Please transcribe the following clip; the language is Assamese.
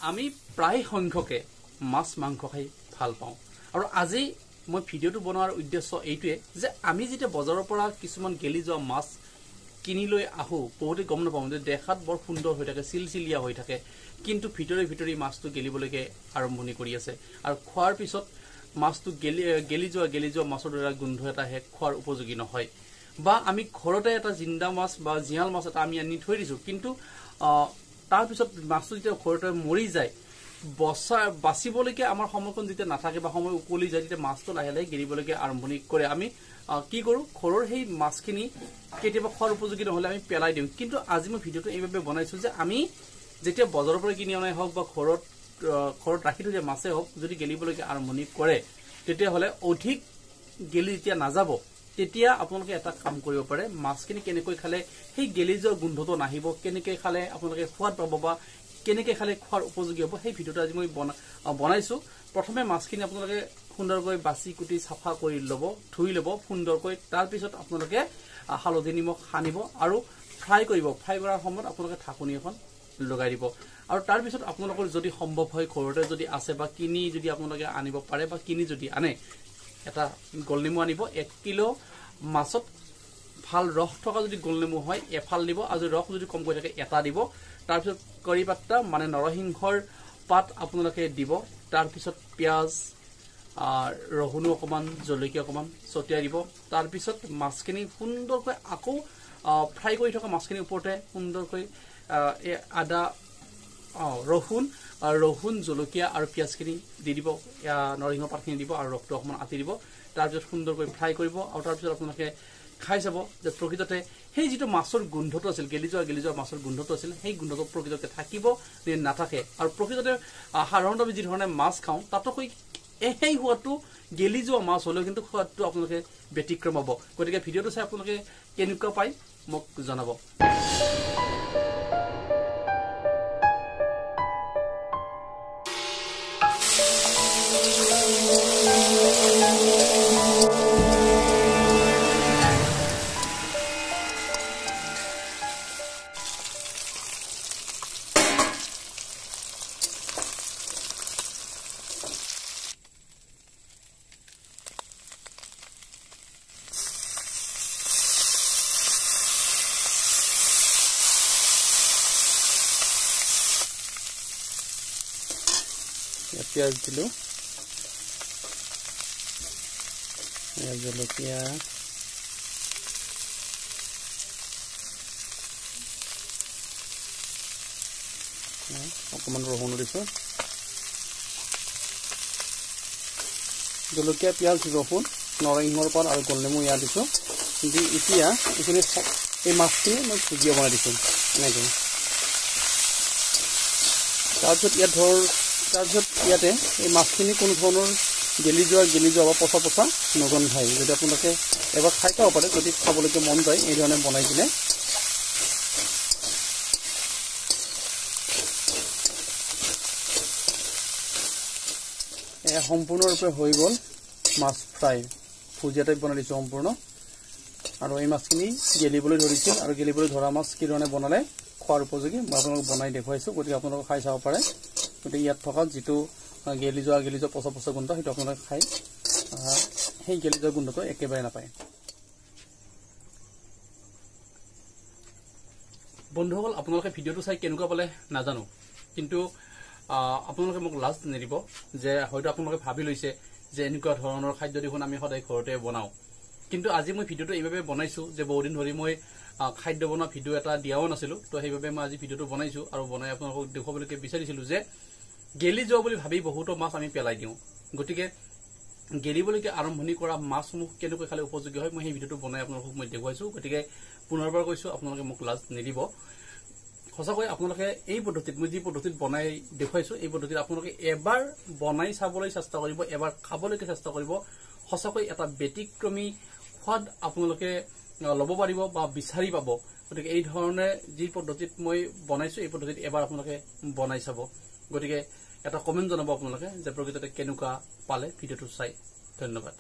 আমি প্ৰায় সংখ্যকে মাছ মাংস খাই ভাল পাওঁ আৰু আজি মই ভিডিওটো বনোৱাৰ উদ্দেশ্য এইটোৱে যে আমি যেতিয়া বজাৰৰ পৰা কিছুমান গেলি যোৱা মাছ কিনি লৈ আহো বহুতে গম নাপাওঁ যে দেখাত বৰ সুন্দৰ হৈ থাকে চিলচিলিয়া হৈ থাকে কিন্তু ভিতৰি মাছটো গেলিবলৈকে আৰম্ভণি কৰি আছে আৰু খোৱাৰ পিছত মাছটো গেলি যোৱা মাছৰ দৰে গোন্ধ এটা হে খোৱাৰ উপযোগী নহয় বা আমি ঘৰতে এটা জিন্দা মাছ বা জিয়াল মাছ এটা আমি আনি থৈ দিছো কিন্তু তাৰ পিছত মাছটো যেতিয়া ঘৰতে মৰি যায় বাচিবলৈকে আমাৰ সময়কণ যেতিয়া নাথাকে বা সময় উকলি যায় তেতিয়া মাছটো লাহে লাহে গেলিবলৈকে আৰম্ভণি কৰে আমি কি কৰো ঘৰৰ সেই মাছখিনি কেতিয়াবা খোৱাৰ উপযোগী নহলে আমি পেলাই দিওঁ কিন্তু আজি মই ভিডিওটো এইভাবে বনাইছো যে আমি যেতিয়া বজাৰৰ পৰা কিনি অনাই হওক বা ঘৰত ৰাখি থৈ দিয়া মাছে হওক যদি গেলিবলৈকে আৰম্ভণি কৰে তেতিয়া হলে অধিক গেলি যেতিয়া নাযাব তেতিয়া আপোনালোকে এটা কাম কৰিব পাৰে মাছখিনি কেনেকৈ খালে সেই গেলি যোৱা গোন্ধটো নাহিব কেনেকৈ খালে আপোনালোকে সোৱাদ পাব বা কেনেকৈ খালে খোৱাৰ উপযোগী হ'ব সেই ভিডিওটো আজি মই বনাইছো প্ৰথমে মাছখিনি আপোনালোকে সুন্দৰকৈ বাছি কুটি সাফা কৰি ল'ব ধুই ল'ব সুন্দৰকৈ তাৰ পিছত আপোনালোকে হালধি নিমখ সানিব আৰু ফ্ৰাই কৰিব ফ্ৰাই কৰাৰ সময়ত আপোনালোকে ঢাকনি এখন লগাই দিব আৰু তাৰ পিছত আপোনালোকৰ যদি সম্ভৱ হয় ঘৰতে যদি আছে বা কিনি যদি আপোনালোকে আনিব পাৰে বা কিনি যদি আনে এটা গোলনেমু আনিব 1 কিলো মাছত ভাল ৰস থকা যদি গোলনেমু হয় এফাল দিব আৰু ৰস যদি কমকৈ থাকে এটা দিব তাৰ পিছত কৰি পাত্তা মানে নৰসিংহৰ পাত আপোনালোকে দিব তাৰ পিছত পিয়াজ ৰহুন অকমান জলকীয়া অকমান ছটিয়াই দিব তাৰ পিছত মাছখিনি সুন্দৰকৈ আকৌ ফ্ৰাই কৰি থকা মাছখিনিৰ ওপৰতে সুন্দৰকৈ আদা ৰহুন জলকীয়া আৰু পিয়াজখিনি দি দিব নৰসিংহ পাতখিনি দিব আৰু ৰসটো অকমান আতি দিব তাৰ পিছত সুন্দৰকৈ ফ্ৰাই কৰিব আৰু তাৰ পিছত আপোনালোকে খাই চাব যে প্ৰকৃততে সেই যেটো মাছৰ গোন্ধটো আছিল গেলি যোৱা মাছৰ গোন্ধটো আছিল সেই গোন্ধটো প্ৰকৃততে থাকিব নে নাথাকে আৰু প্ৰকৃততে সাধাৰণতে আমি যি ধৰণে মাছ খাওঁ তাতকৈ এই হোৱাটো গেলি যোৱা মাছ হলেও কিন্তু খোৱাটো আপোনালোকে ব্যতিক্ৰম হ'ব গতিকে ভিডিওটো চাই আপোনালোকে কেনেকুৱা পায় মোক জনাব পিয়াজ দিলো জলকীয়া অকমান ৰহুন দিছো জলকীয়া পিয়াজ ৰহুন নৰসিংহৰ পাত আৰু গোলনেমু ইয়াত দিছো কিন্তু এতিয়া এইখিনি এই মাছখিনি মই ভুজিয়া বনাই দিছো এনেকৈ তাৰপিছত ইয়াতে এই মাছখিনি কোনো ধৰণৰ গেলি যোৱা বা পচা নগন্ধাই যদি আপোনালোকে এবাৰ খাই চাব পাৰে যদি খাবলৈকে মন যায় এই ধৰণে বনাই কিনে সম্পূৰ্ণৰূপে হৈ গ'ল মাছ ফ্ৰাই ভুজিয়া টাইপ বনাই দিছো সম্পূৰ্ণ আৰু এই মাছখিনি গেলিবলৈ ধৰিছিল আৰু গেলিবলৈ ধৰা মাছ কি ধৰণে বনালে খোৱাৰ উপযোগী মই আপোনালোকক বনাই দেখুৱাইছো গতিকে আপোনালোকে খাই চাব পাৰে গতিকে ইয়াত থকা যেটো গেলি যোৱা পচা গোন্ধ সেইটো আপোনালোকে খাই সেই গেলি যোৱা গোন্ধটো একেবাৰে নাপায় বন্ধুসকল আপোনালোকে ভিডিওটো চাই কেনেকুৱা পালে নাজানো কিন্তু আপোনালোকে মোক লাজ নিদিব যে হয়তো আপোনালোকে ভাবি লৈছে যে এনেকুৱা ধৰণৰ খাদ্য দেখোন আমি সদায় ঘৰতে বনাও কিন্তু আজি মই ভিডিওটো এইভাবে বনাইছো যে বহুদিন ধৰি মই খাদ্য বনোৱা ভিডিও এটা দিয়াও নাছিলো তো সেইভাবে মই আজি ভিডিওটো বনাইছো আৰু বনাই আপোনালোকক দেখুৱাবলৈ বিচাৰিছিলো যে গেলি যোৱা বুলি ভাবি বহুতো মাছ আমি পেলাই দিওঁ গতিকে গেলিবলৈকে আৰম্ভণি কৰা মাছসমূহ কেনেকৈ খালে উপযোগী হয় মই সেই ভিডিওটো বনাই আপোনালোকক মই দেখুৱাইছো গতিকে পুনৰবাৰ কৈছো আপোনালোকে মোক লাজ নিদিব সঁচাকৈ আপোনালোকে এই পদ্ধতিত মই যি পদ্ধতিত বনাই দেখুৱাইছো এই পদ্ধতিত আপোনালোকে এবাৰ বনাই চাবলৈ চেষ্টা কৰিব এবাৰ খাবলৈকে চেষ্টা কৰিব সঁচাকৈ এটা ব্যতিক্ৰমী সোৱাদ আপোনালোকে ল'ব পাৰিব বা বিচাৰি পাব গতিকে এই ধৰণে যি পদ্ধতিত মই বনাইছো এই পদ্ধতিত এবাৰ আপোনালোকে বনাই চাব গতিকে এটা কমেন্ট জনাব আপোনালোকে যে প্ৰকৃততে কেনেকুৱা পালে ভিডিওটো চাই ধন্যবাদ